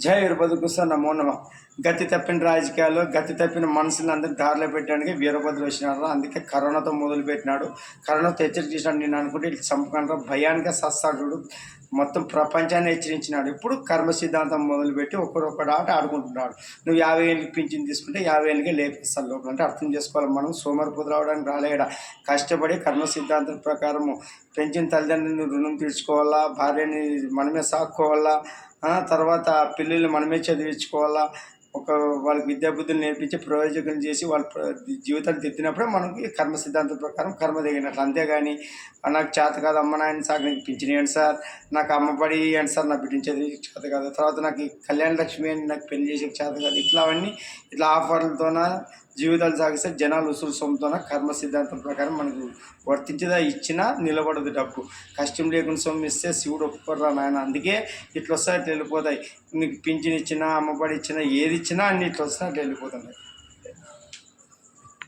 జై వీరభద్రకృష్ణ నమో నమ. గతి తప్పిన రాజకీయాలు, గతి తప్పిన మనుషులను అందరినీ దారిలో పెట్టడానికి వీరభద్ర వచ్చినాడు. అందుకే కరోనాతో మొదలుపెట్టినాడు. కరోనాతో హెచ్చరించినాడు. నేను అనుకుంటే ఇట్లా చంపకుండా భయానికి సస్తాడు. మొత్తం ప్రపంచాన్ని హెచ్చరించినాడు. ఇప్పుడు కర్మ సిద్ధాంతం మొదలుపెట్టి ఒక్కడొక్కడు ఆట ఆడుకుంటున్నాడు. నువ్వు 50 ఏళ్ళకి పింఛన్ తీసుకుంటే 50 ఏళ్ళకే లేపిస్తాను లోపల అంటే అర్థం చేసుకోవాలి. మనం సోమరిపోతు రావడానికి రాలేడ కష్టపడి కర్మ సిద్ధాంతం ప్రకారము పెంచిన తల్లిదండ్రులను రుణం తీర్చుకోవాలా, భార్యని మనమే సాక్కోవాలా, తర్వాత పిల్లల్ని మనమే చదివించుకోవాలా, వాళ్ళకి విద్యాబుద్ధులు నేర్పించి ప్రయోజకులు చేసి వాళ్ళ జీవితాలు తెచ్చినప్పుడే మనకి కర్మ సిద్ధాంతం ప్రకారం కర్మ దిగినట్లు. అంతేగాని నాకు చేత కాదు అమ్మ నాయన సార్ నాకు పింఛన్ ఇవ్వండి సార్, నాకు అమ్మబడి ఇవ్వండి సార్, నాకు బిడ్డించేది చేత కాదు, తర్వాత నాకు కళ్యాణ లక్ష్మి అని నాకు పెళ్లి చేసే చేత కాదు, ఇట్లా ఆఫర్లతోన జీవితాలు సాగిస్తే జనాలు ఉసురు సొమ్ముతోన కర్మ సిద్ధాంతం ప్రకారం మనకు వర్తించదా ఇచ్చినా నిలబడదు డబ్బు. కష్టం లేకుండా సొమ్ము ఇస్తే శివుడు ఒప్పుకోరా నాయన. అందుకే ఇట్లా వస్తాయి ఇట్లా వెళ్ళిపోతాయి. నీకు పింఛన్ ఇచ్చినా అమ్మబడి ఇచ్చినా ఏది ఇచ్చినా అన్ని ఇట్లా వస్తాయి అట్లా వెళ్ళిపోతున్నాయి.